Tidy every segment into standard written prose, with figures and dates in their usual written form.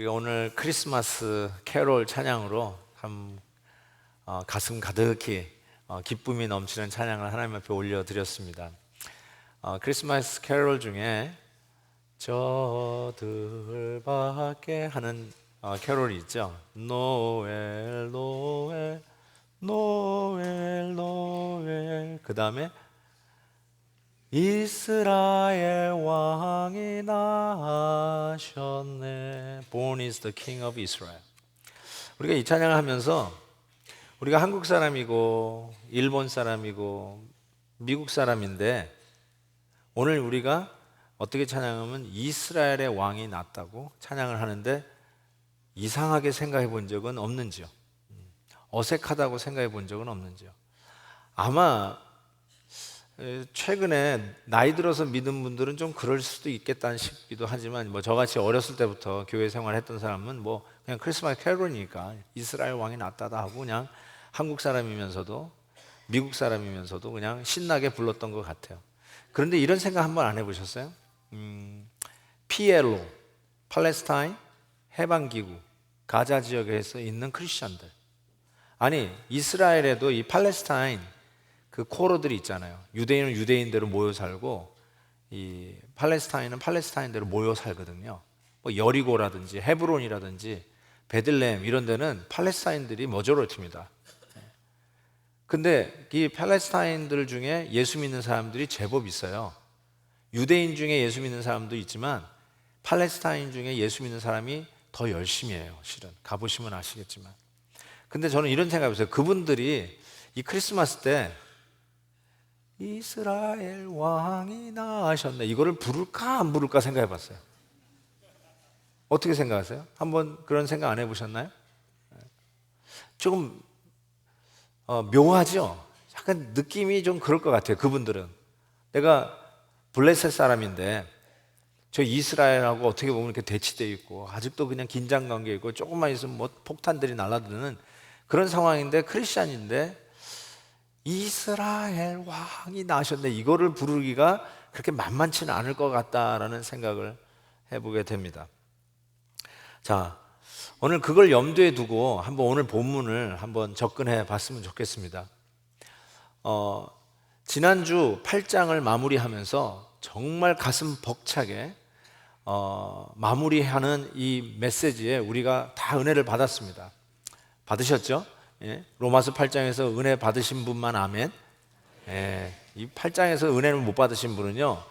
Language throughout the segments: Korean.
우리가 오늘 크리스마스 캐롤 찬양으로 가슴 가득히 기쁨이 넘치는 찬양을 하나님 앞에 올려드렸습니다. 크리스마스 캐롤 중에 저들밖에 하는 캐롤이 있죠. 노엘 노엘 노엘 노엘, 그 다음에 이스라엘 왕이 나셨네. Born is the King of Israel. 우리가 이 찬양을 하면서 우리가 한국 사람이고 일본 사람이고 미국 사람인데, 오늘 우리가 어떻게 찬양하면 이스라엘의 왕이 났다고 찬양을 하는데 이상하게 생각해 본 적은 없는지요? 어색하다고 생각해 본 적은 없는지요? 아마 최근에 나이 들어서 믿은 분들은 좀 그럴 수도 있겠다 싶기도 하지만, 저같이 어렸을 때부터 교회 생활했던 사람은 그냥 크리스마스 캐롤이니까 이스라엘 왕이 났다다 하고 그냥 한국 사람이면서도 미국 사람이면서도 그냥 신나게 불렀던 것 같아요. 그런데 이런 생각 한번 안 해보셨어요? PLO, 팔레스타인 해방기구 가자 지역에서 있는 크리스천들, 아니 이스라엘에도 이 팔레스타인 그 코로들이 있잖아요. 유대인은 유대인대로 모여 살고 이 팔레스타인은 팔레스타인대로 모여 살거든요. 여리고라든지 헤브론이라든지 베들레헴 이런 데는 팔레스타인들이 머저리티입니다. 근데 이 팔레스타인들 중에 예수 믿는 사람들이 제법 있어요. 유대인 중에 예수 믿는 사람도 있지만 팔레스타인 중에 예수 믿는 사람이 더 열심히 해요. 실은 가보시면 아시겠지만. 근데 저는 이런 생각이 있어요. 그분들이 이 크리스마스 때 이스라엘 왕이 나셨네, 이거를 부를까 안 부를까 생각해 봤어요. 어떻게 생각하세요? 한번 그런 생각 안 해보셨나요? 조금 묘하죠? 약간 느낌이 좀 그럴 것 같아요. 그분들은 내가 블레셋 사람인데 저 이스라엘하고 어떻게 보면 이렇게 대치되어 있고 아직도 그냥 긴장관계에 있고 조금만 있으면 폭탄들이 날아드는 그런 상황인데, 크리스찬인데 이스라엘 왕이 나셨네, 이거를 부르기가 그렇게 만만치는 않을 것 같다라는 생각을 해보게 됩니다. 자, 오늘 그걸 염두에 두고 한번 오늘 본문을 한번 접근해 봤으면 좋겠습니다. 지난주 8장을 마무리하면서 정말 가슴 벅차게 마무리하는 이 메시지에 우리가 다 은혜를 받았습니다. 받으셨죠? 예? 로마서 8장에서 은혜 받으신 분만 아멘. 예, 이 8장에서 은혜를 못 받으신 분은요,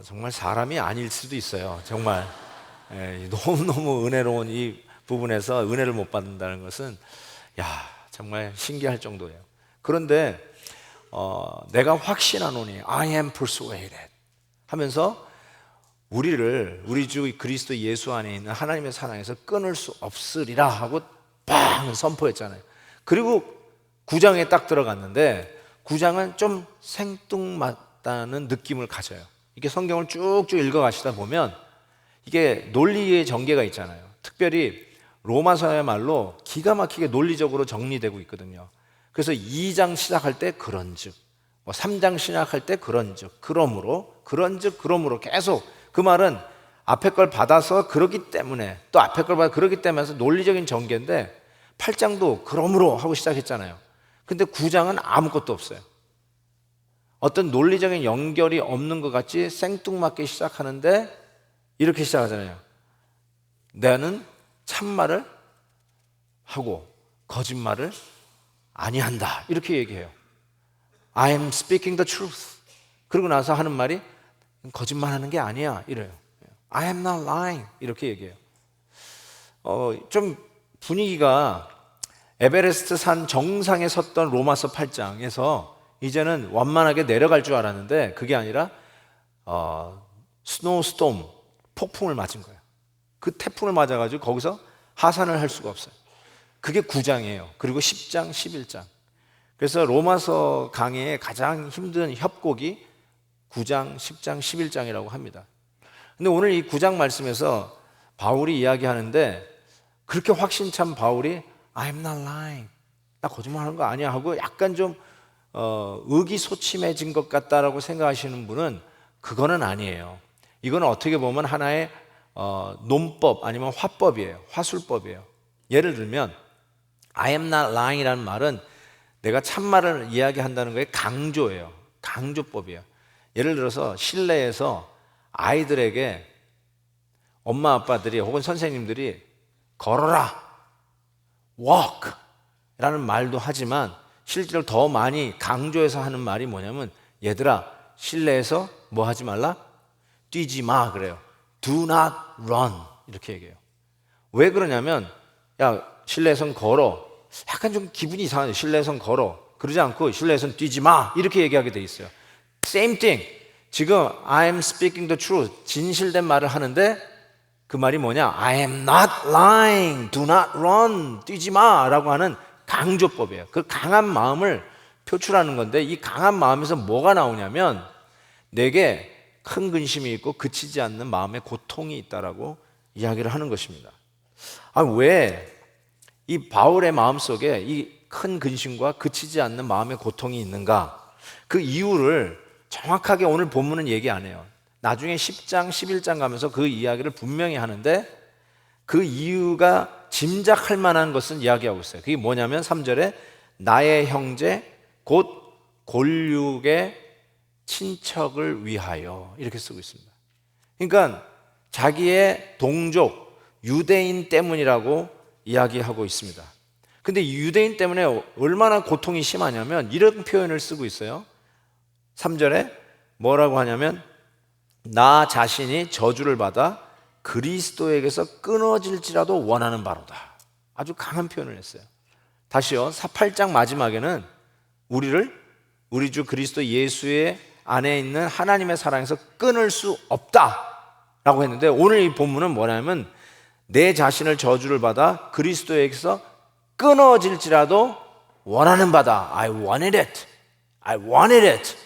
정말 사람이 아닐 수도 있어요. 정말 너무너무 은혜로운 이 부분에서 은혜를 못 받는다는 것은 정말 신기할 정도예요. 그런데 내가 확신하노니 I am persuaded 하면서 우리 주 그리스도 예수 안에 있는 하나님의 사랑에서 끊을 수 없으리라 하고 빵 선포했잖아요. 그리고 9장에 딱 들어갔는데 9장은 좀 생뚱맞다는 느낌을 가져요. 이게 성경을 쭉쭉 읽어가시다 보면 이게 논리의 전개가 있잖아요. 특별히 로마서야말로 기가 막히게 논리적으로 정리되고 있거든요. 그래서 2장 시작할 때 그런즉, 3장 시작할 때 그런즉, 그러므로, 그런즉, 그러므로 계속 그 말은 앞에 걸 받아서 그러기 때문에, 또 앞에 걸 받아서 그러기 때문에 해서 논리적인 전개인데 8장도 그러므로 하고 시작했잖아요. 근데 9장은 아무것도 없어요. 어떤 논리적인 연결이 없는 것 같이 생뚱맞게 시작하는데 이렇게 시작하잖아요. 나는 참말을 하고 거짓말을 아니한다, 이렇게 얘기해요. I am speaking the truth. 그러고 나서 하는 말이 거짓말하는 게 아니야, 이래요. I am not lying, 이렇게 얘기해요. 좀 분위기가 에베레스트 산 정상에 섰던 로마서 8장에서 이제는 완만하게 내려갈 줄 알았는데 그게 아니라 스노우스톰, 폭풍을 맞은 거예요. 그 태풍을 맞아가지고 거기서 하산을 할 수가 없어요. 그게 9장이에요. 그리고 10장, 11장. 그래서 로마서 강의의 가장 힘든 협곡이 9장, 10장, 11장이라고 합니다. 근데 오늘 이 9장 말씀에서 바울이 이야기하는데 그렇게 확신찬 바울이 I'm not lying, 나 거짓말하는 거 아니야 하고 약간 좀 의기소침해진 것 같다라고 생각하시는 분은 그거는 아니에요. 이거는 어떻게 보면 하나의 논법 아니면 화법이에요. 화술법이에요. 예를 들면 I am not lying이라는 말은 내가 참말을 이야기한다는 거에 강조예요. 강조법이에요. 예를 들어서 실내에서 아이들에게 엄마 아빠들이 혹은 선생님들이 걸어라, walk 라는 말도 하지만 실제로 더 많이 강조해서 하는 말이 뭐냐면 얘들아 실내에서 뭐 하지 말라? 뛰지 마 그래요. Do not run 이렇게 얘기해요. 왜 그러냐면 야 실내에선 걸어. 약간 좀 기분이 이상하죠. 실내에선 걸어. 그러지 않고 실내에선 뛰지 마 이렇게 얘기하게 돼 있어요. Same thing. 지금 I am speaking the truth. 진실된 말을 하는데 그 말이 뭐냐? I am not lying. Do not run. 뛰지 마 라고 하는 강조법이에요. 그 강한 마음을 표출하는 건데 이 강한 마음에서 뭐가 나오냐면 내게 큰 근심이 있고 그치지 않는 마음의 고통이 있다라고 이야기를 하는 것입니다. 왜 이 바울의 마음속에 이 큰 근심과 그치지 않는 마음의 고통이 있는가? 그 이유를 정확하게 오늘 본문은 얘기 안 해요. 나중에 10장, 11장 가면서 그 이야기를 분명히 하는데 그 이유가 짐작할 만한 것은 이야기하고 있어요. 그게 뭐냐면 3절에 나의 형제 곧 골육의 친척을 위하여 이렇게 쓰고 있습니다. 그러니까 자기의 동족 유대인 때문이라고 이야기하고 있습니다. 근데 이 유대인 때문에 얼마나 고통이 심하냐면 이런 표현을 쓰고 있어요. 3절에 뭐라고 하냐면 나 자신이 저주를 받아 그리스도에게서 끊어질지라도 원하는 바로다. 아주 강한 표현을 했어요. 다시요. 8장 마지막에는 우리 주 그리스도 예수의 안에 있는 하나님의 사랑에서 끊을 수 없다라고 했는데 오늘 이 본문은 뭐냐면 내 자신을 저주를 받아 그리스도에게서 끊어질지라도 원하는 바다. I wanted it. I wanted it.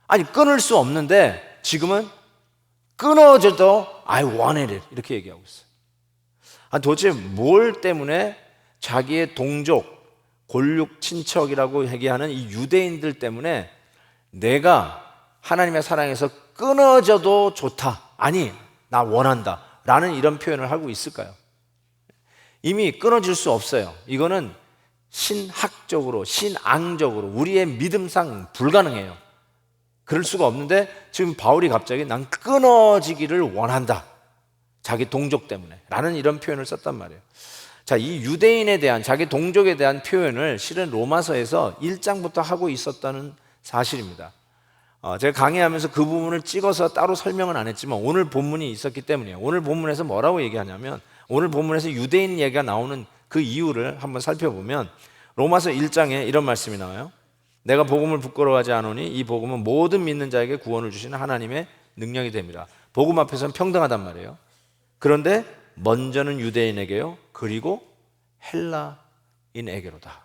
아니 끊을 수 없는데 지금은 끊어져도 I wanted it. 이렇게 얘기하고 있어요. 도대체 뭘 때문에 자기의 동족, 골육 친척이라고 얘기하는 이 유대인들 때문에 내가 하나님의 사랑에서 끊어져도 좋다. 아니, 나 원한다. 라는 이런 표현을 하고 있을까요? 이미 끊어질 수 없어요. 이거는 신학적으로, 신앙적으로 우리의 믿음상 불가능해요. 그럴 수가 없는데 지금 바울이 갑자기 난 끊어지기를 원한다. 자기 동족 때문에 라는 이런 표현을 썼단 말이에요. 자, 이 유대인에 대한 자기 동족에 대한 표현을 실은 로마서에서 1장부터 하고 있었다는 사실입니다. 제가 강의하면서 그 부분을 찍어서 따로 설명은 안 했지만 오늘 본문이 있었기 때문이에요. 오늘 본문에서 뭐라고 얘기하냐면 오늘 본문에서 유대인 얘기가 나오는 그 이유를 한번 살펴보면 로마서 1장에 이런 말씀이 나와요. 내가 복음을 부끄러워하지 않으니 이 복음은 모든 믿는 자에게 구원을 주시는 하나님의 능력이 됩니다. 복음 앞에서는 평등하단 말이에요. 그런데 먼저는 유대인에게요. 그리고 헬라인에게로다.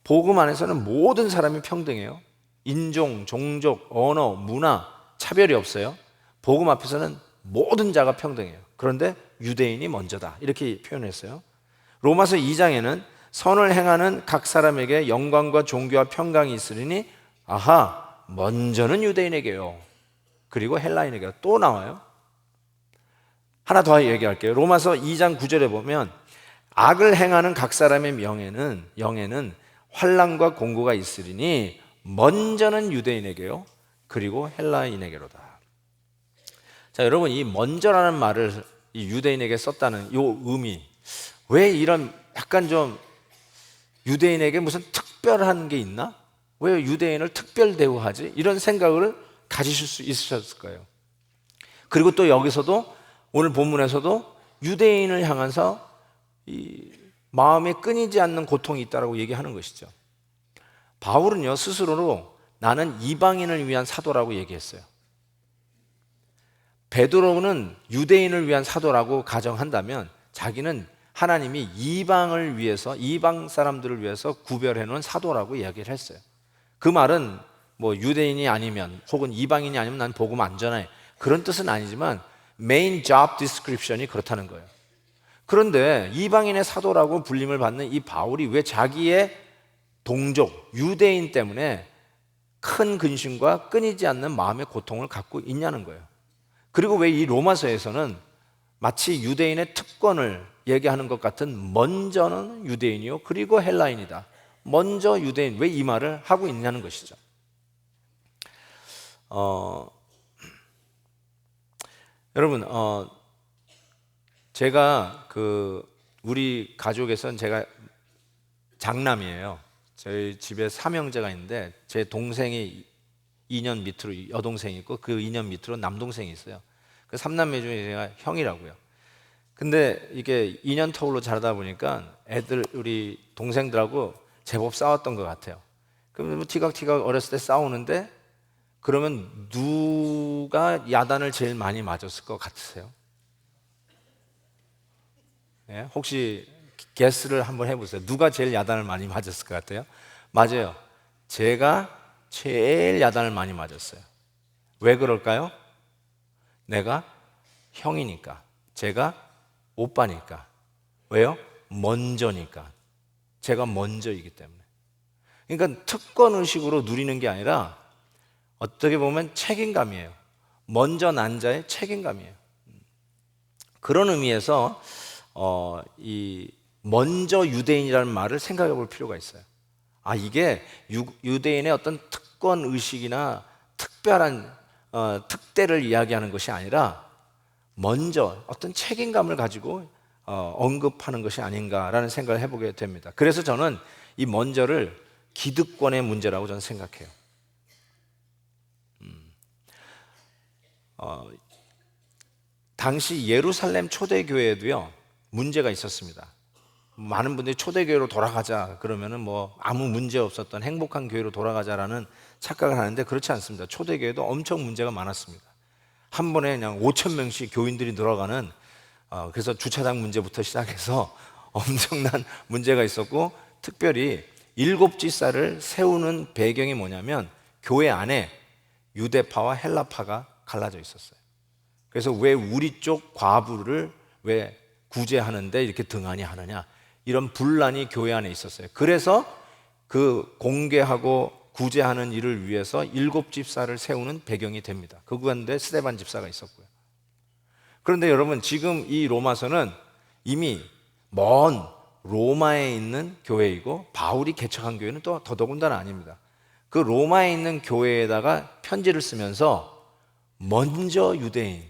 복음 안에서는 모든 사람이 평등해요. 인종, 종족, 언어, 문화, 차별이 없어요. 복음 앞에서는 모든 자가 평등해요. 그런데 유대인이 먼저다. 이렇게 표현했어요. 로마서 2장에는 선을 행하는 각 사람에게 영광과 존귀와 평강이 있으리니 먼저는 유대인에게요. 그리고 헬라인에게 또 나와요. 하나 더 얘기할게요. 로마서 2장 9절에 보면 악을 행하는 각 사람의 영에는 환난과 공고가 있으리니 먼저는 유대인에게요. 그리고 헬라인에게로다. 자, 여러분 이 먼저라는 말을 이 유대인에게 썼다는 이 의미, 왜 이런 약간 좀 유대인에게 무슨 특별한 게 있나? 왜 유대인을 특별 대우하지? 이런 생각을 가지실 수 있으셨을 거예요. 그리고 또 여기서도 오늘 본문에서도 유대인을 향해서 이 마음에 끊이지 않는 고통이 있다라고 얘기하는 것이죠. 바울은요 스스로로 나는 이방인을 위한 사도라고 얘기했어요. 베드로는 유대인을 위한 사도라고 가정한다면 자기는 하나님이 이방을 위해서, 이방 사람들을 위해서 구별해 놓은 사도라고 이야기를 했어요. 그 말은 뭐 유대인이 아니면 혹은 이방인이 아니면 난 복음 안 전해, 그런 뜻은 아니지만 메인 job description이 그렇다는 거예요. 그런데 이방인의 사도라고 불림을 받는 이 바울이 왜 자기의 동족 유대인 때문에 큰 근심과 끊이지 않는 마음의 고통을 갖고 있냐는 거예요. 그리고 왜 이 로마서에서는 마치 유대인의 특권을 얘기하는 것 같은 먼저는 유대인이요 그리고 헬라인이다. 먼저 유대인, 왜 이 말을 하고 있냐는 것이죠. 여러분, 제가 우리 가족에선 제가 장남이에요. 저희 집에 삼형제가 있는데 제 동생이 2년 밑으로 여동생이 있고 그 2년 밑으로 남동생이 있어요. 그 삼남매 중에 제가 형이라고요. 근데 이게 2년 터울로 자라다 보니까 우리 동생들하고 제법 싸웠던 것 같아요. 그럼 뭐 티각티각 어렸을 때 싸우는데 그러면 누가 야단을 제일 많이 맞았을 것 같으세요? 네? 혹시 게스를 한번 해보세요. 누가 제일 야단을 많이 맞았을 것 같아요? 맞아요. 제가 제일 야단을 많이 맞았어요. 왜 그럴까요? 내가 형이니까, 제가 오빠니까. 왜요? 먼저니까. 제가 먼저이기 때문에. 그러니까 특권 의식으로 누리는 게 아니라 어떻게 보면 책임감이에요. 먼저 난 자의 책임감이에요. 그런 의미에서 이 먼저 유대인이라는 말을 생각해 볼 필요가 있어요. 이게 유대인의 어떤 특권 의식이나 특별한 특대를 이야기하는 것이 아니라 먼저 어떤 책임감을 가지고 언급하는 것이 아닌가라는 생각을 해보게 됩니다. 그래서 저는 이 먼저를 기득권의 문제라고 저는 생각해요. 당시 예루살렘 초대교회에도요 문제가 있었습니다. 많은 분들이 초대교회로 돌아가자 그러면은 뭐 아무 문제 없었던 행복한 교회로 돌아가자라는 착각을 하는데 그렇지 않습니다. 초대교회도 엄청 문제가 많았습니다. 한 번에 그냥 5천 명씩 교인들이 늘어가는 그래서 주차장 문제부터 시작해서 엄청난 문제가 있었고, 특별히 7지사를 세우는 배경이 뭐냐면 교회 안에 유대파와 헬라파가 갈라져 있었어요. 그래서 왜 우리 쪽 과부를 왜 구제하는데 이렇게 등한히 하느냐, 이런 분란이 교회 안에 있었어요. 그래서 그 공개하고 구제하는 일을 위해서 7집사를 세우는 배경이 됩니다. 그 가운데 스데반 집사가 있었고요. 그런데 여러분, 지금 이 로마서는 이미 먼 로마에 있는 교회이고 바울이 개척한 교회는 또 더더군다나 아닙니다. 그 로마에 있는 교회에다가 편지를 쓰면서 먼저 유대인,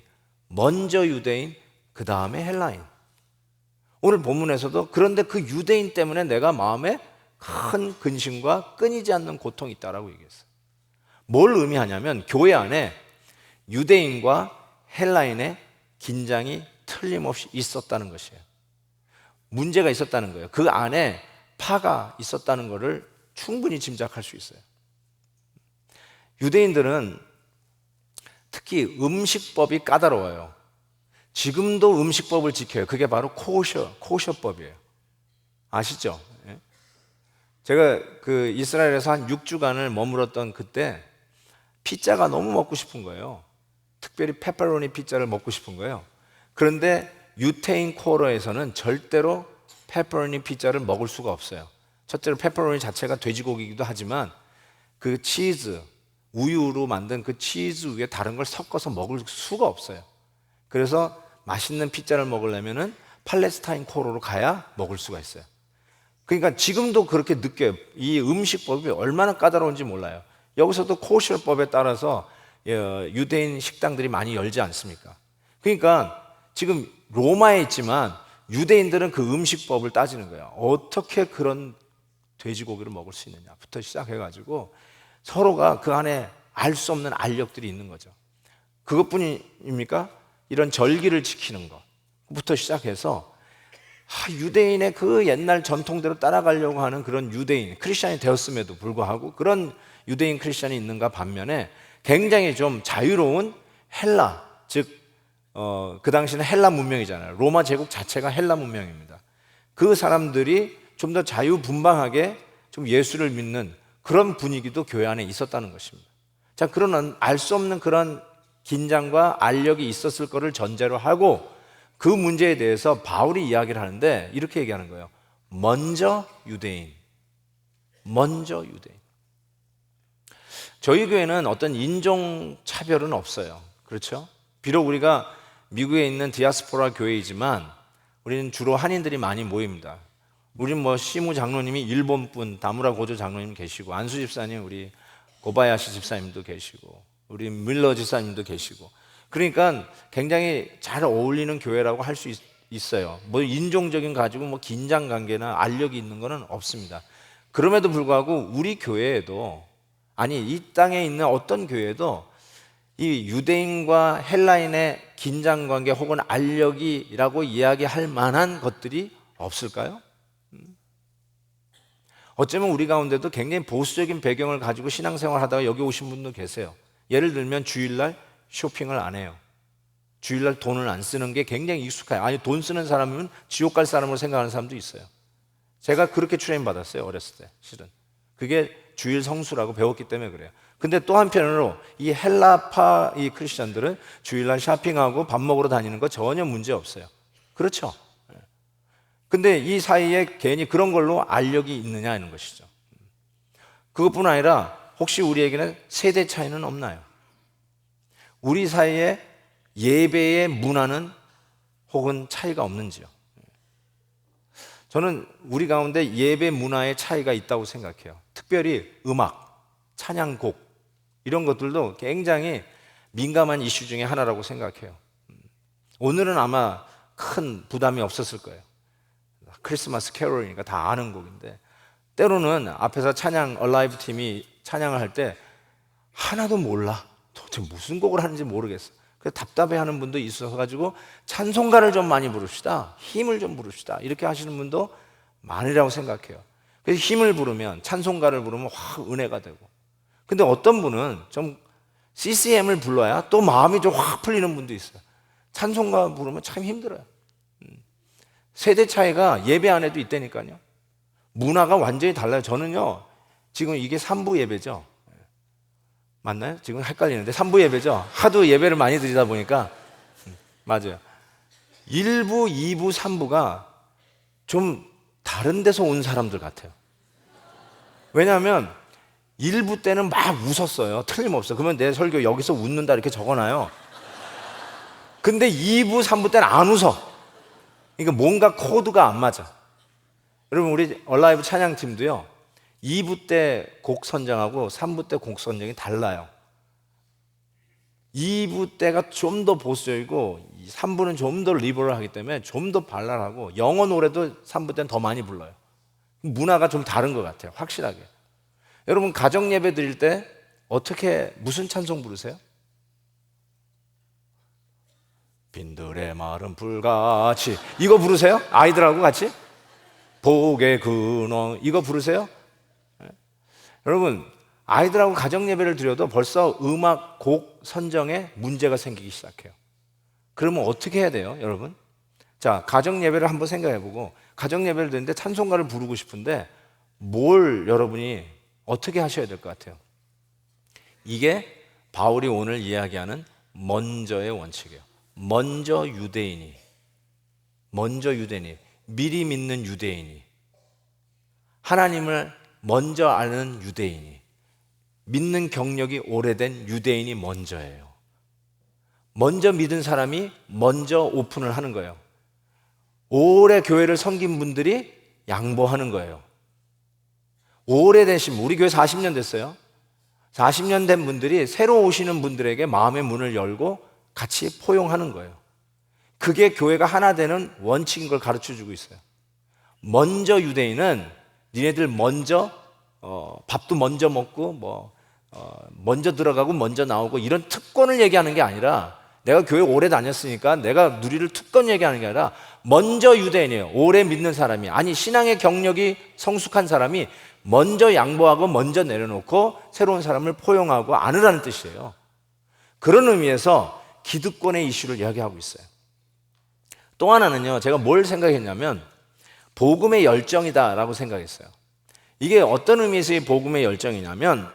그 다음에 헬라인. 오늘 본문에서도 그런데 그 유대인 때문에 내가 마음에 큰 근심과 끊이지 않는 고통이 있다라고 얘기했어요. 뭘 의미하냐면 교회 안에 유대인과 헬라인의 긴장이 틀림없이 있었다는 것이에요. 문제가 있었다는 거예요. 그 안에 파가 있었다는 것을 충분히 짐작할 수 있어요. 유대인들은 특히 음식법이 까다로워요. 지금도 음식법을 지켜요. 그게 바로 코셔법이에요. 아시죠? 제가 그 이스라엘에서 한 6주간을 머물었던 그때 피자가 너무 먹고 싶은 거예요. 특별히 페퍼로니 피자를 먹고 싶은 거예요. 그런데 유태인 코어에서는 절대로 페퍼로니 피자를 먹을 수가 없어요. 첫째로 페퍼로니 자체가 돼지고기이기도 하지만 그 치즈, 우유로 만든 그 치즈 위에 다른 걸 섞어서 먹을 수가 없어요. 그래서 맛있는 피자를 먹으려면은 팔레스타인 코어로 가야 먹을 수가 있어요. 그러니까 지금도 그렇게 느껴요. 이 음식법이 얼마나 까다로운지 몰라요. 여기서도 코셔법에 따라서 유대인 식당들이 많이 열지 않습니까? 그러니까 지금 로마에 있지만 유대인들은 그 음식법을 따지는 거예요. 어떻게 그런 돼지고기를 먹을 수 있느냐부터 시작해가지고 서로가 그 안에 알 수 없는 알력들이 있는 거죠. 그것뿐입니까? 이런 절기를 지키는 것부터 시작해서 유대인의 그 옛날 전통대로 따라가려고 하는 그런 유대인, 크리스찬이 되었음에도 불구하고 그런 유대인 크리스찬이 있는가 반면에 굉장히 좀 자유로운 헬라, 즉 그 당시는 헬라 문명이잖아요. 로마 제국 자체가 헬라 문명입니다. 그 사람들이 좀 더 자유분방하게 좀 예수를 믿는 그런 분위기도 교회 안에 있었다는 것입니다. 자, 그런 알 수 없는 그런 긴장과 알력이 있었을 것을 전제로 하고 그 문제에 대해서 바울이 이야기를 하는데 이렇게 얘기하는 거예요. 먼저 유대인. 저희 교회는 어떤 인종 차별은 없어요. 그렇죠? 비록 우리가 미국에 있는 디아스포라 교회이지만 우리는 주로 한인들이 많이 모입니다. 우리는 뭐 시무 장로님이 일본 분, 다무라 고조 장로님 계시고, 안수 집사님, 우리 고바야시 집사님도 계시고, 우리 밀러 집사님도 계시고, 그러니까 굉장히 잘 어울리는 교회라고 할 수 있어요. 뭐 인종적인 가지고 뭐 긴장 관계나 알력이 있는 것은 없습니다. 그럼에도 불구하고 우리 교회에도, 아니 이 땅에 있는 어떤 교회에도 이 유대인과 헬라인의 긴장 관계 혹은 알력이라고 이야기할 만한 것들이 없을까요? 어쩌면 우리 가운데도 굉장히 보수적인 배경을 가지고 신앙생활 하다가 여기 오신 분도 계세요. 예를 들면 주일날 쇼핑을 안 해요. 주일날 돈을 안 쓰는 게 굉장히 익숙해요. 아니 돈 쓰는 사람이면 지옥 갈 사람으로 생각하는 사람도 있어요. 제가 그렇게 트레인 받았어요. 어렸을 때 실은. 그게 주일 성수라고 배웠기 때문에 그래요. 근데 또 한편으로 이 헬라파 이 크리스천들은 주일날 쇼핑하고 밥 먹으러 다니는 거 전혀 문제 없어요. 그렇죠? 근데 이 사이에 괜히 그런 걸로 알력이 있느냐 하는 것이죠. 그것뿐 아니라 혹시 우리에게는 세대 차이는 없나요? 우리 사이에 예배의 문화는 혹은 차이가 없는지요? 저는 우리 가운데 예배 문화의 차이가 있다고 생각해요. 특별히 음악, 찬양곡 이런 것들도 굉장히 민감한 이슈 중에 하나라고 생각해요. 오늘은 아마 큰 부담이 없었을 거예요. 크리스마스 캐롤이니까 다 아는 곡인데 때로는 앞에서 찬양 얼라이브 팀이 찬양을 할 때 하나도 몰라. 도대체 무슨 곡을 하는지 모르겠어. 그래서 답답해하는 분도 있어서 가지고 찬송가를 좀 많이 부릅시다. 힘을 좀 부릅시다. 이렇게 하시는 분도 많으라고 생각해요. 그래서 힘을 부르면 찬송가를 부르면 확 은혜가 되고. 근데 어떤 분은 좀 CCM을 불러야 또 마음이 좀 확 풀리는 분도 있어요. 찬송가 부르면 참 힘들어요. 세대 차이가 예배 안에도 있다니까요. 문화가 완전히 달라요. 저는요, 지금 이게 3부 예배죠. 맞나요? 지금 헷갈리는데 3부 예배죠. 하도 예배를 많이 드리다 보니까. 맞아요. 1부, 2부, 3부가 좀 다른 데서 온 사람들 같아요. 왜냐하면 1부 때는 막 웃었어요. 틀림없어. 그러면 내 설교 여기서 웃는다 이렇게 적어놔요. 근데 2부, 3부 때는 안 웃어. 그러니까 뭔가 코드가 안 맞아. 여러분 우리 얼라이브 찬양팀도요 2부 때 곡 선정하고 3부 때 곡 선정이 달라요. 2부 때가 좀 더 보수적이고 3부는 좀 더 리버럴하기 때문에 좀 더 발랄하고 영어 노래도 3부 때는 더 많이 불러요. 문화가 좀 다른 것 같아요. 확실하게. 여러분 가정 예배 드릴 때 어떻게 무슨 찬송 부르세요? 빈들의 마른 불같이 이거 부르세요? 아이들하고 같이? 복의 근원 이거 부르세요? 네. 여러분 아이들하고 가정 예배를 드려도 벌써 음악 곡 선정에 문제가 생기기 시작해요. 그러면 어떻게 해야 돼요, 여러분? 자, 가정 예배를 한번 생각해보고 가정 예배를 드리는데 찬송가를 부르고 싶은데 뭘 여러분이 어떻게 하셔야 될 것 같아요? 이게 바울이 오늘 이야기하는 먼저의 원칙이에요. 먼저 유대인이 미리 믿는 유대인이 하나님을 먼저 아는 유대인이 믿는 경력이 오래된 유대인이 먼저예요. 먼저 믿은 사람이 먼저 오픈을 하는 거예요. 오래 교회를 섬긴 분들이 양보하는 거예요. 오래되신 우리 교회 40년 됐어요. 40년 된 분들이 새로 오시는 분들에게 마음의 문을 열고 같이 포용하는 거예요. 그게 교회가 하나 되는 원칙인 걸 가르쳐주고 있어요. 먼저 유대인은 니네들 먼저 밥도 먼저 먹고 먼저 들어가고 먼저 나오고 이런 특권을 얘기하는 게 아니라 내가 교회 오래 다녔으니까 내가 누리를 특권 얘기하는 게 아니라 먼저 유대인이에요. 오래 믿는 사람이 아니 신앙의 경력이 성숙한 사람이 먼저 양보하고 먼저 내려놓고 새로운 사람을 포용하고 안으라는 뜻이에요. 그런 의미에서 기득권의 이슈를 이야기하고 있어요. 또 하나는요, 제가 뭘 생각했냐면 복음의 열정이다라고 생각했어요. 이게 어떤 의미에서의 복음의 열정이냐면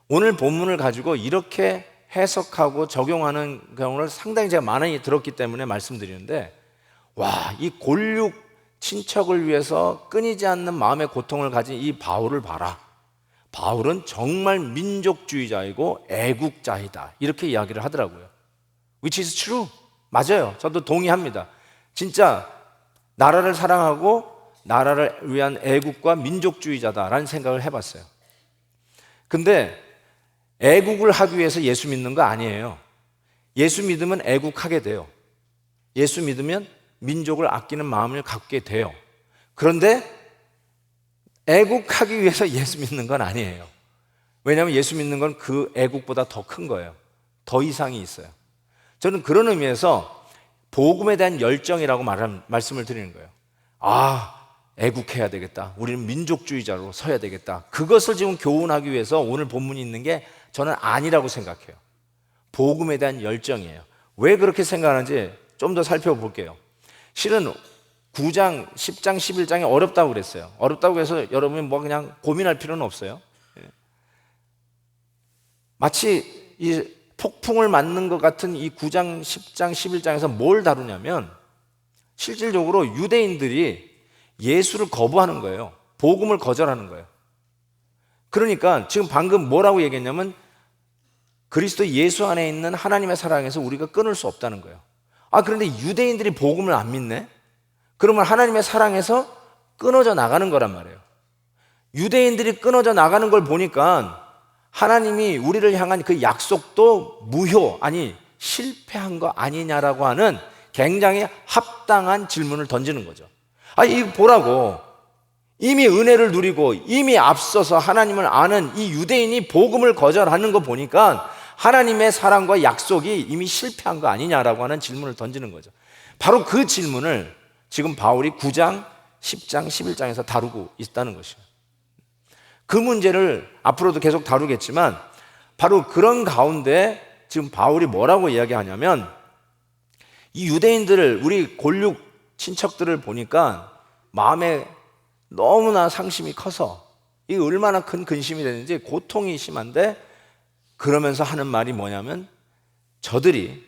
오늘 본문을 가지고 이렇게 해석하고 적용하는 경우를 상당히 제가 많이 들었기 때문에 말씀드리는데 와, 이 골육 친척을 위해서 끊이지 않는 마음의 고통을 가진 이 바울을 봐라. 바울은 정말 민족주의자이고 애국자이다. 이렇게 이야기를 하더라고요. which is true. 맞아요. 저도 동의합니다. 진짜 나라를 사랑하고 나라를 위한 애국과 민족주의자다라는 생각을 해봤어요. 근데 애국을 하기 위해서 예수 믿는 거 아니에요. 예수 믿으면 애국하게 돼요. 예수 믿으면 민족을 아끼는 마음을 갖게 돼요. 그런데 애국하기 위해서 예수 믿는 건 아니에요. 왜냐하면 예수 믿는 건 그 애국보다 더 큰 거예요. 더 이상이 있어요. 저는 그런 의미에서 복음에 대한 열정이라고 말씀을 드리는 거예요. 애국해야 되겠다. 우리는 민족주의자로 서야 되겠다. 그것을 지금 교훈하기 위해서 오늘 본문이 있는 게 저는 아니라고 생각해요. 복음에 대한 열정이에요. 왜 그렇게 생각하는지 좀 더 살펴볼게요. 실은 9장, 10장, 11장이 어렵다고 그랬어요. 어렵다고 해서 여러분이 뭐 그냥 고민할 필요는 없어요. 마치 이 폭풍을 맞는 것 같은 이 9장, 10장, 11장에서 뭘 다루냐면 실질적으로 유대인들이 예수를 거부하는 거예요. 복음을 거절하는 거예요. 그러니까 지금 방금 뭐라고 얘기했냐면 그리스도 예수 안에 있는 하나님의 사랑에서 우리가 끊을 수 없다는 거예요. 그런데 유대인들이 복음을 안 믿네? 그러면 하나님의 사랑에서 끊어져 나가는 거란 말이에요. 유대인들이 끊어져 나가는 걸 보니까 하나님이 우리를 향한 그 약속도 실패한 거 아니냐라고 하는 굉장히 합당한 질문을 던지는 거죠. 이거 보라고. 이미 은혜를 누리고 이미 앞서서 하나님을 아는 이 유대인이 복음을 거절하는 거 보니까 하나님의 사랑과 약속이 이미 실패한 거 아니냐라고 하는 질문을 던지는 거죠. 바로 그 질문을 지금 바울이 9장, 10장, 11장에서 다루고 있다는 것이에요. 그 문제를 앞으로도 계속 다루겠지만 바로 그런 가운데 지금 바울이 뭐라고 이야기하냐면 이 유대인들을, 우리 골육 친척들을 보니까 마음에 너무나 상심이 커서 이 얼마나 큰 근심이 되는지 고통이 심한데, 그러면서 하는 말이 뭐냐면 저들이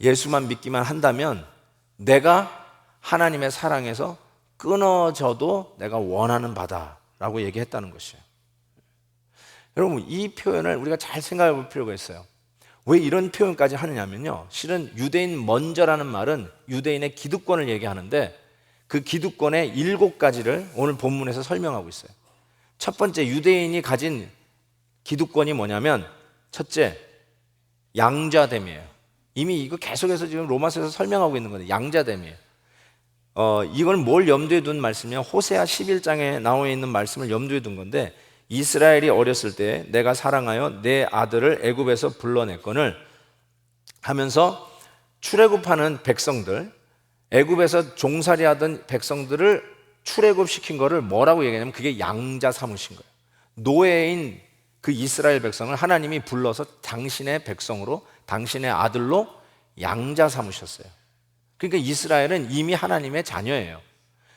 예수만 믿기만 한다면 내가 하나님의 사랑에서 끊어져도 내가 원하는 바다라고 얘기했다는 것이에요. 여러분, 이 표현을 우리가 잘 생각해 볼 필요가 있어요. 왜 이런 표현까지 하느냐면요, 실은 유대인 먼저라는 말은 유대인의 기득권을 얘기하는데 그 기득권의 7가지를 오늘 본문에서 설명하고 있어요. 첫 번째, 유대인이 가진 기득권이 뭐냐면 첫째, 양자됨이에요. 이미 이거 계속해서 지금 로마서에서 설명하고 있는 건데 양자됨이에요. 이건 뭘 염두에 둔 말씀이냐, 호세아 11장에 나와 있는 말씀을 염두에 둔 건데, 이스라엘이 어렸을 때 내가 사랑하여 내 아들을 애굽에서 불러냈거늘 하면서 출애굽하는 백성들, 애굽에서 종살이하던 백성들을 출애굽시킨 거를 뭐라고 얘기하냐면 그게 양자 삼으신 거예요. 노예인 그 이스라엘 백성을 하나님이 불러서 당신의 백성으로, 당신의 아들로 양자 삼으셨어요. 그러니까 이스라엘은 이미 하나님의 자녀예요.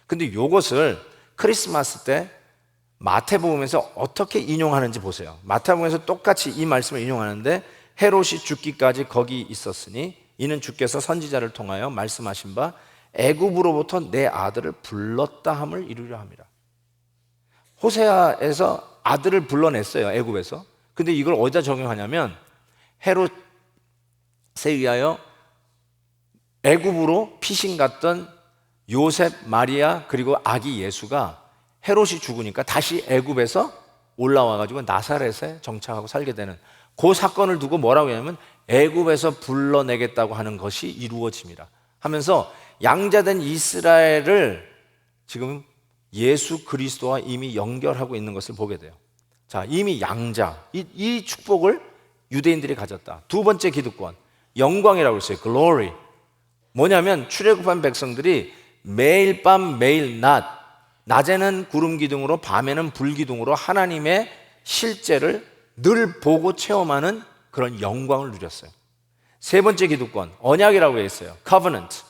근데 이것을 크리스마스 때 마태복음에서 어떻게 인용하는지 보세요. 마태복음에서 똑같이 이 말씀을 인용하는데, 헤롯이 죽기까지 거기 있었으니 이는 주께서 선지자를 통하여 말씀하신 바 애굽으로부터 내 아들을 불렀다 함을 이루려 함이라. 호세아에서 아들을 불러냈어요, 애굽에서. 근데 이걸 어디다 적용하냐면 헤롯에 의하여 애굽으로 피신 갔던 요셉, 마리아 그리고 아기 예수가 헤롯이 죽으니까 다시 애굽에서 올라와가지고 나사렛에 정착하고 살게 되는 그 사건을 두고 뭐라고 하냐면 애굽에서 불러내겠다고 하는 것이 이루어짐이라 하면서 양자된 이스라엘을 지금 예수 그리스도와 이미 연결하고 있는 것을 보게 돼요. 자, 이미 양자, 이 축복을 유대인들이 가졌다. 두 번째 기득권, 영광이라고 했어요. glory. 뭐냐면 출애굽한 백성들이 매일 밤 매일 낮에는 구름 기둥으로 밤에는 불 기둥으로 하나님의 실제를 늘 보고 체험하는 그런 영광을 누렸어요. 세 번째 기득권, 언약이라고 했어요. covenant.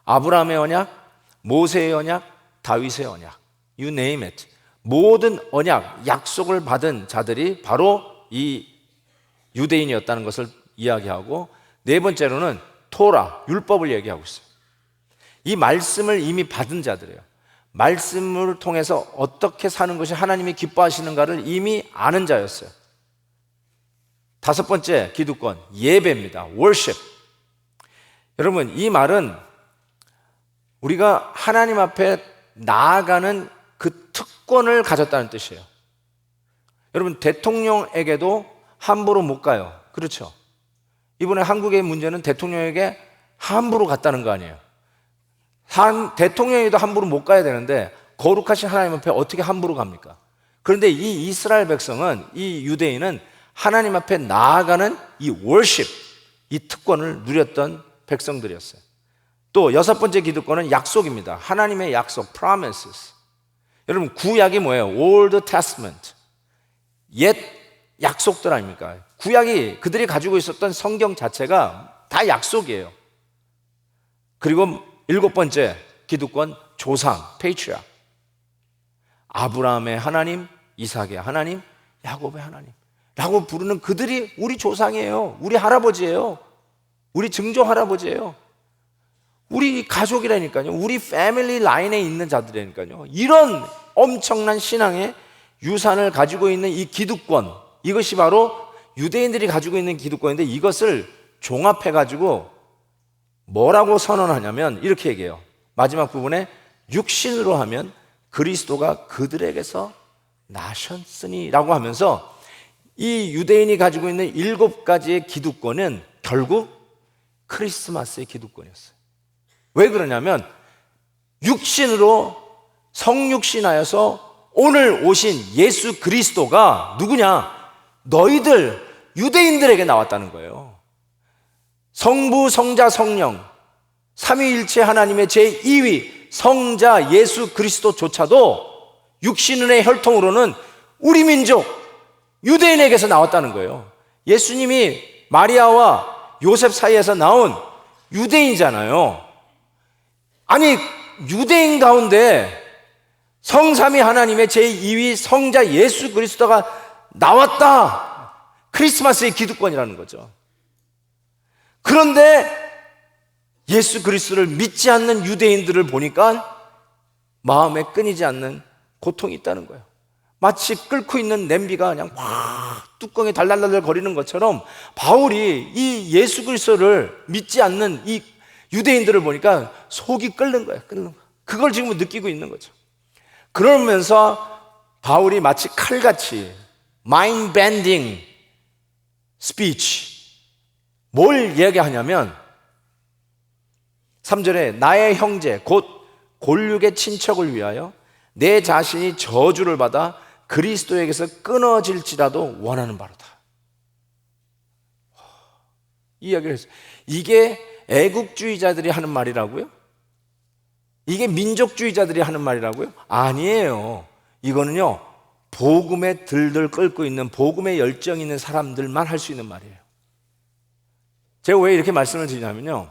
아브라함의 언약, 모세의 언약, 다윗의 언약, you name it. 모든 언약, 약속을 받은 자들이 바로 이 유대인이었다는 것을 이야기하고, 네 번째로는 토라, 율법을 얘기하고 있어요. 이 말씀을 이미 받은 자들이에요. 말씀을 통해서 어떻게 사는 것이 하나님이 기뻐하시는가를 이미 아는 자였어요. 다섯 번째 기득권, 예배입니다. worship. 여러분, 이 말은 우리가 하나님 앞에 나아가는 그 특권을 가졌다는 뜻이에요. 여러분, 대통령에게도 함부로 못 가요. 그렇죠? 이번에 한국의 문제는 대통령에게 함부로 갔다는 거 아니에요. 대통령에게도 함부로 못 가야 되는데 거룩하신 하나님 앞에 어떻게 함부로 갑니까? 그런데 이 이스라엘 백성은, 이 유대인은 하나님 앞에 나아가는 이 worship, 이 특권을 누렸던 백성들이었어요. 또 여섯 번째 기득권은 약속입니다. 하나님의 약속, promises. 여러분, 구약이 뭐예요? Old Testament. 옛 약속들 아닙니까? 구약이 그들이 가지고 있었던 성경 자체가 다 약속이에요. 그리고 일곱 번째 기득권, 조상, patriarch. 아브라함의 하나님, 이삭의 하나님, 야곱의 하나님 라고 부르는 그들이 우리 조상이에요. 우리 할아버지예요. 우리 증조 할아버지예요. 우리 가족이라니까요. 우리 패밀리 라인에 있는 자들이라니까요. 이런 엄청난 신앙의 유산을 가지고 있는 이 기득권, 이것이 바로 유대인들이 가지고 있는 기득권인데, 이것을 종합해가지고 뭐라고 선언하냐면 이렇게 얘기해요. 마지막 부분에 육신으로 하면 그리스도가 그들에게서 나셨으니 라고 하면서, 이 유대인이 가지고 있는 일곱 가지의 기득권은 결국 크리스마스의 기득권이었어요. 왜 그러냐면 육신으로 성육신하여서 오늘 오신 예수 그리스도가 누구냐? 너희들 유대인들에게 나왔다는 거예요. 성부, 성자, 성령 삼위일체 하나님의 제2위 성자 예수 그리스도조차도 육신의 혈통으로는 우리 민족 유대인에게서 나왔다는 거예요. 예수님이 마리아와 요셉 사이에서 나온 유대인이잖아요. 아니, 유대인 가운데 성삼위 하나님의 제2위 성자 예수 그리스도가 나왔다. 크리스마스의 기득권이라는 거죠. 그런데 예수 그리스도를 믿지 않는 유대인들을 보니까 마음에 끊이지 않는 고통이 있다는 거예요. 마치 끓고 있는 냄비가 그냥 확 뚜껑에 달달달 거리는 것처럼 바울이 이 예수 그리스도를 믿지 않는 이 유대인들을 보니까 속이 끓는 거예요. 끓는 거. 그걸 지금 느끼고 있는 거죠. 그러면서 바울이 마치 칼같이 mind bending speech, 뭘 이야기하냐면 3절에 나의 형제 곧 골육의 친척을 위하여 내 자신이 저주를 받아 그리스도에게서 끊어질지라도 원하는 바로다. 이 이야기를 했어요. 이게 애국주의자들이 하는 말이라고요? 이게 민족주의자들이 하는 말이라고요? 아니에요. 이거는요, 복음에 들들 끓고 있는, 복음에 열정 있는 사람들만 할 수 있는 말이에요. 제가 왜 이렇게 말씀을 드리냐면요,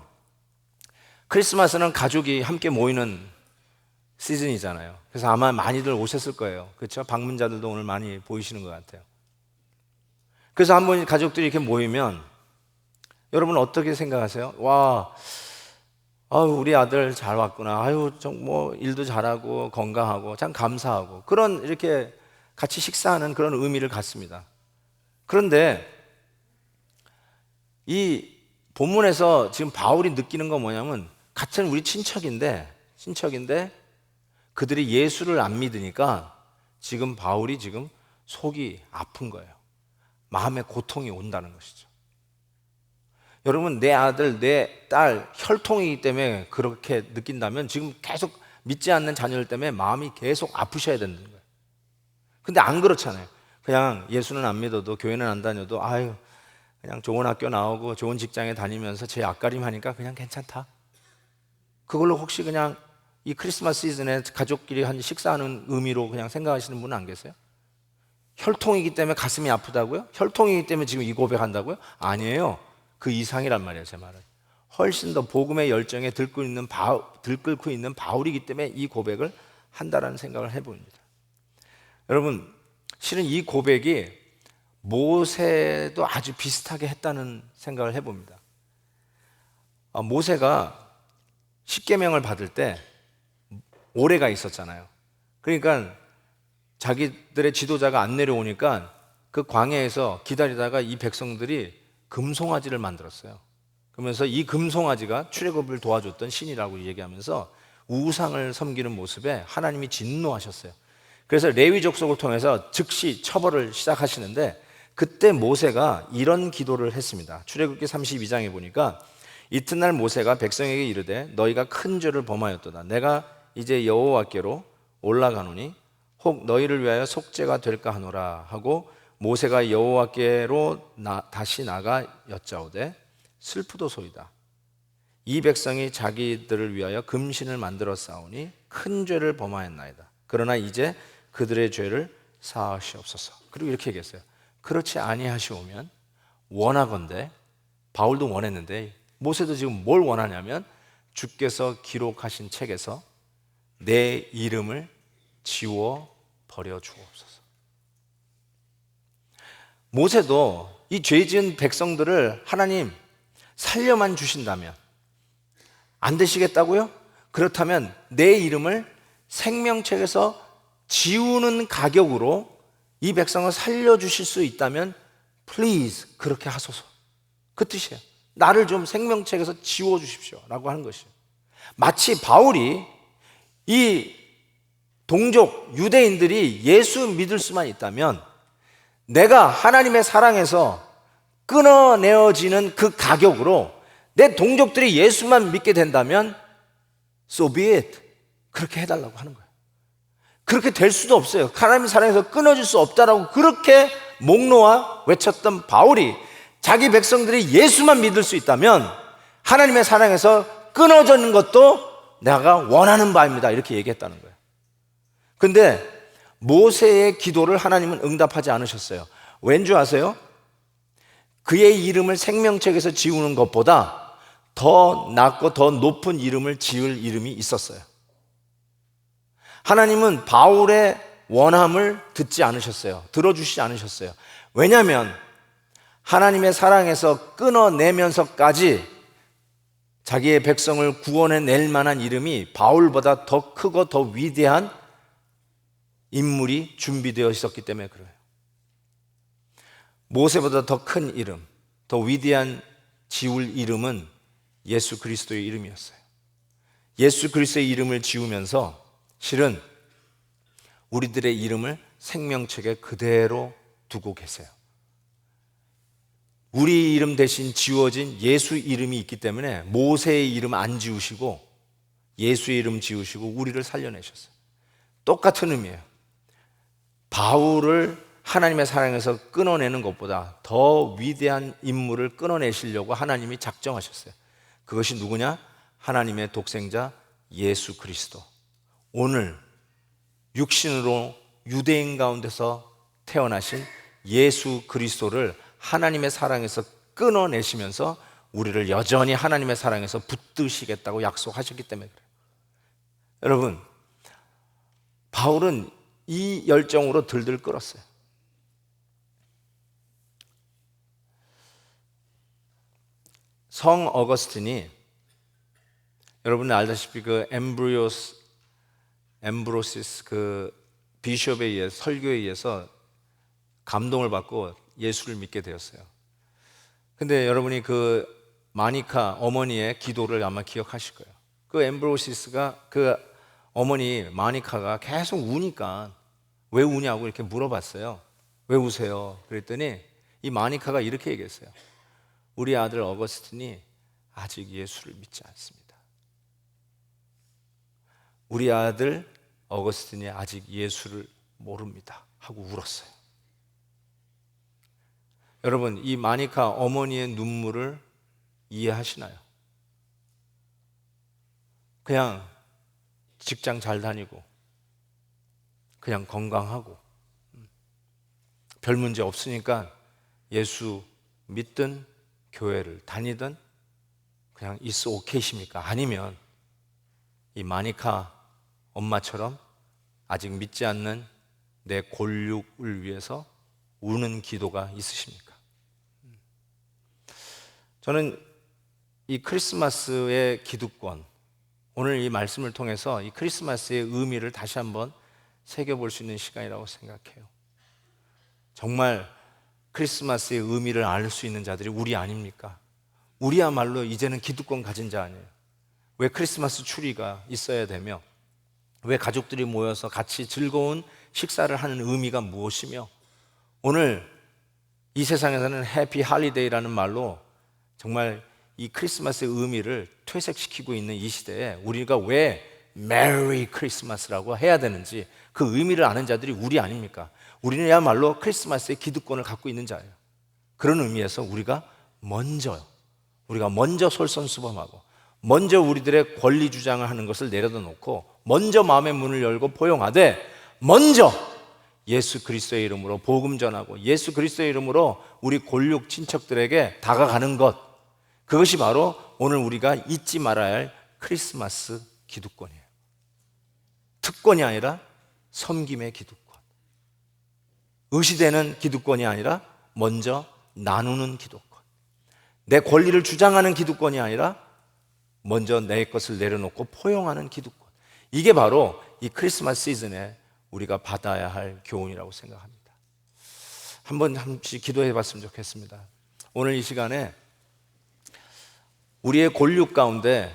크리스마스는 가족이 함께 모이는 시즌이잖아요. 그래서 아마 많이들 오셨을 거예요. 그렇죠? 방문자들도 오늘 많이 보이시는 것 같아요. 그래서 한번 가족들이 이렇게 모이면 여러분 어떻게 생각하세요? 와, 아유, 우리 아들 잘 왔구나. 아유, 뭐 일도 잘하고 건강하고 참 감사하고, 그런 이렇게 같이 식사하는 그런 의미를 갖습니다. 그런데 이 본문에서 지금 바울이 느끼는 건 뭐냐면, 같은 우리 친척인데 그들이 예수를 안 믿으니까 지금 바울이 지금 속이 아픈 거예요. 마음에 고통이 온다는 것이죠. 여러분, 내 아들, 내 딸 혈통이기 때문에 그렇게 느낀다면 지금 계속 믿지 않는 자녀들 때문에 마음이 계속 아프셔야 되는 거예요. 근데 안 그렇잖아요. 그냥 예수는 안 믿어도, 교회는 안 다녀도, 아유, 그냥 좋은 학교 나오고 좋은 직장에 다니면서 제 앞가림 하니까 그냥 괜찮다. 그걸로 혹시 그냥 이 크리스마스 시즌에 가족끼리 한 식사하는 의미로 그냥 생각하시는 분은 안 계세요? 혈통이기 때문에 가슴이 아프다고요? 혈통이기 때문에 지금 이 고백한다고요? 아니에요. 그 이상이란 말이에요, 제 말은. 훨씬 더 복음의 열정에 들끓고 있는 바울이기 때문에 이 고백을 한다라는 생각을 해봅니다. 여러분, 실은 이 고백이 모세도 아주 비슷하게 했다는 생각을 해봅니다. 모세가 십계명을 받을 때 오레가 있었잖아요. 그러니까 자기들의 지도자가 안 내려오니까 그 광야에서 기다리다가 이 백성들이 금송아지를 만들었어요. 그러면서 이 금송아지가 출애굽을 도와줬던 신이라고 얘기하면서 우상을 섬기는 모습에 하나님이 진노하셨어요. 그래서 레위 족속을 통해서 즉시 처벌을 시작하시는데, 그때 모세가 이런 기도를 했습니다. 출애굽기 32장에 보니까 이튿날 모세가 백성에게 이르되 너희가 큰 죄를 범하였도다. 내가 이제 여호와께로 올라가노니 혹 너희를 위하여 속죄가 될까 하노라 하고, 모세가 여호와께로 다시 나가 여짜오되 슬프도소이다. 이 백성이 자기들을 위하여 금신을 만들어 싸우니 큰 죄를 범하였나이다. 그러나 이제 그들의 죄를 사하시옵소서. 그리고 이렇게 얘기했어요. 그렇지 아니하시오면 원하건대, 바울도 원했는데 모세도 지금 뭘 원하냐면 주께서 기록하신 책에서 내 이름을 지워 버려 주옵소서. 모세도 이 죄 지은 백성들을 하나님 살려만 주신다면, 안 되시겠다고요? 그렇다면 내 이름을 생명책에서 지우는 가격으로 이 백성을 살려주실 수 있다면 please 그렇게 하소서. 그 뜻이에요. 나를 좀 생명책에서 지워주십시오 라고 하는 것이에요. 마치 바울이 이 동족 유대인들이 예수 믿을 수만 있다면 내가 하나님의 사랑에서 끊어내어지는 그 가격으로 내 동족들이 예수만 믿게 된다면 so be it, 그렇게 해달라고 하는 거예요. 그렇게 될 수도 없어요. 하나님의 사랑에서 끊어질 수 없다라고 그렇게 목 놓아 외쳤던 바울이 자기 백성들이 예수만 믿을 수 있다면 하나님의 사랑에서 끊어지는 것도 내가 원하는 바입니다, 이렇게 얘기했다는 거예요. 근데 모세의 기도를 하나님은 응답하지 않으셨어요. 왠지 아세요? 그의 이름을 생명책에서 지우는 것보다 더 낫고 더 높은 이름을 지을 이름이 있었어요. 하나님은 바울의 원함을 듣지 않으셨어요. 들어주시지 않으셨어요. 왜냐하면 하나님의 사랑에서 끊어내면서까지 자기의 백성을 구원해낼 만한 이름이 바울보다 더 크고 더 위대한 인물이 준비되어 있었기 때문에 그래요. 모세보다 더 큰 이름, 더 위대한 지울 이름은 예수 그리스도의 이름이었어요. 예수 그리스도의 이름을 지우면서 실은 우리들의 이름을 생명책에 그대로 두고 계세요. 우리 이름 대신 지워진 예수 이름이 있기 때문에 모세의 이름 안 지우시고 예수의 이름 지우시고 우리를 살려내셨어요. 똑같은 의미예요. 바울을 하나님의 사랑에서 끊어내는 것보다 더 위대한 인물을 끊어내시려고 하나님이 작정하셨어요. 그것이 누구냐? 하나님의 독생자 예수 그리스도. 오늘 육신으로 유대인 가운데서 태어나신 예수 그리스도를 하나님의 사랑에서 끊어내시면서 우리를 여전히 하나님의 사랑에서 붙드시겠다고 약속하셨기 때문에 그래요. 여러분, 바울은 이 열정으로 들들 끌었어요. 성 어거스틴이, 여러분은 알다시피 그 엠브로시스 그 비숍에 의해서, 설교에 의해서 감동을 받고 예수를 믿게 되었어요. 근데 여러분이 그 마니카 어머니의 기도를 아마 기억하실 거예요. 그 엠브로시스가, 그 어머니 마니카가 계속 우니까 왜 우냐고 이렇게 물어봤어요. 왜 우세요? 그랬더니 이 마니카가 이렇게 얘기했어요. 우리 아들 어거스틴이 아직 예수를 믿지 않습니다. 우리 아들 어거스틴이 아직 예수를 모릅니다 하고 울었어요. 여러분, 이 마니카 어머니의 눈물을 이해하시나요? 그냥 직장 잘 다니고 그냥 건강하고 별 문제 없으니까 예수 믿든 교회를 다니든 그냥 it's okay십니까? 아니면 이 마니카 엄마처럼 아직 믿지 않는 내 골육을 위해서 우는 기도가 있으십니까? 저는 이 크리스마스의 기득권, 오늘 이 말씀을 통해서 이 크리스마스의 의미를 다시 한번 새겨볼 수 있는 시간이라고 생각해요. 정말 크리스마스의 의미를 알 수 있는 자들이 우리 아닙니까? 우리야말로 이제는 기득권 가진 자 아니에요. 왜 크리스마스 추리가 있어야 되며, 왜 가족들이 모여서 같이 즐거운 식사를 하는 의미가 무엇이며, 오늘 이 세상에서는 해피 할리데이라는 말로 정말 이 크리스마스의 의미를 퇴색시키고 있는 이 시대에 우리가 왜 메리 크리스마스라고 해야 되는지 그 의미를 아는 자들이 우리 아닙니까? 우리는야말로 크리스마스의 기득권을 갖고 있는 자예요. 그런 의미에서 우리가 먼저 솔선수범하고 먼저 우리들의 권리 주장을 하는 것을 내려다 놓고 먼저 마음의 문을 열고 포용하되 먼저 예수 그리스도의 이름으로 복음 전하고 예수 그리스도의 이름으로 우리 골육 친척들에게 다가가는 것, 그것이 바로 오늘 우리가 잊지 말아야 할 크리스마스 기득권이에요. 특권이 아니라 섬김의 기득권, 의시되는 기득권이 아니라 먼저 나누는 기득권, 내 권리를 주장하는 기득권이 아니라 먼저 내 것을 내려놓고 포용하는 기득권. 이게 바로 이 크리스마스 시즌에 우리가 받아야 할 교훈이라고 생각합니다. 한번씩 기도해 봤으면 좋겠습니다. 오늘 이 시간에 우리의 골육 가운데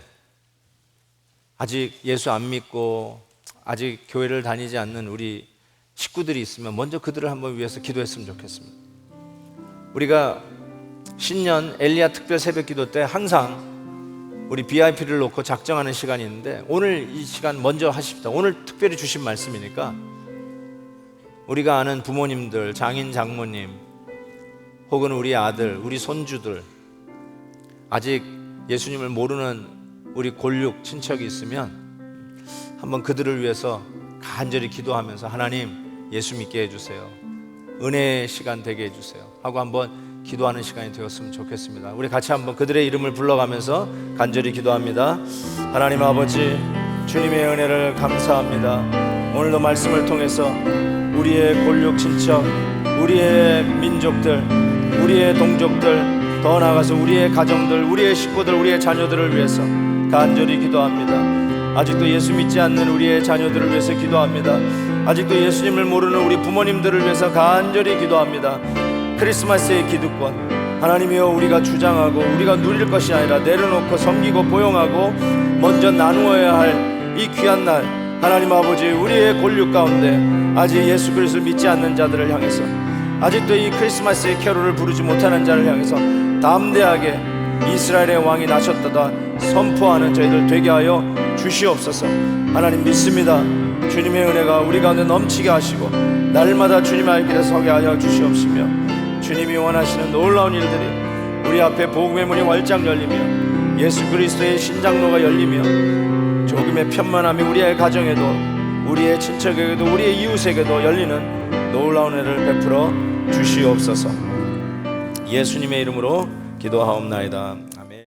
아직 예수 안 믿고 아직 교회를 다니지 않는 우리 식구들이 있으면 먼저 그들을 한번 위해서 기도했으면 좋겠습니다. 우리가 신년 엘리야 특별 새벽 기도 때 항상 우리 BIP를 놓고 작정하는 시간이 있는데 오늘 이 시간 먼저 하십시다. 오늘 특별히 주신 말씀이니까 우리가 아는 부모님들, 장인, 장모님 혹은 우리 아들, 우리 손주들, 아직 예수님을 모르는 우리 골육 친척이 있으면 한번 그들을 위해서 간절히 기도하면서 하나님 예수 믿게 해주세요, 은혜의 시간 되게 해주세요 하고 한번 기도하는 시간이 되었으면 좋겠습니다. 우리 같이 한번 그들의 이름을 불러가면서 간절히 기도합니다. 하나님 아버지, 주님의 은혜를 감사합니다. 오늘도 말씀을 통해서 우리의 골육 친척, 우리의 민족들, 우리의 동족들, 더 나아가서 우리의 가정들, 우리의 식구들, 우리의 자녀들을 위해서 간절히 기도합니다. 아직도 예수 믿지 않는 우리의 자녀들을 위해서 기도합니다. 아직도 예수님을 모르는 우리 부모님들을 위해서 간절히 기도합니다. 크리스마스의 기득권, 하나님이여, 우리가 주장하고 우리가 누릴 것이 아니라 내려놓고 섬기고 포용하고 먼저 나누어야 할 이 귀한 날, 하나님 아버지, 우리의 골육 가운데 아직 예수 그리스도를 믿지 않는 자들을 향해서, 아직도 이 크리스마스의 캐롤을 부르지 못하는 자를 향해서 담대하게 이스라엘의 왕이 나셨다다 선포하는 저희들 되게 하여 주시옵소서. 하나님 믿습니다. 주님의 은혜가 우리 가운데 넘치게 하시고 날마다 주님의 길에 서게 하여 주시옵시며, 주님이 원하시는 놀라운 일들이 우리 앞에 복음의 문이 활짝 열리며 예수 그리스도의 신장로가 열리며 조금의 편만함이 우리의 가정에도, 우리의 친척에게도, 우리의 이웃에게도 열리는 놀라운 은혜를 베풀어 주시옵소서. 예수님의 이름으로 기도하옵나이다.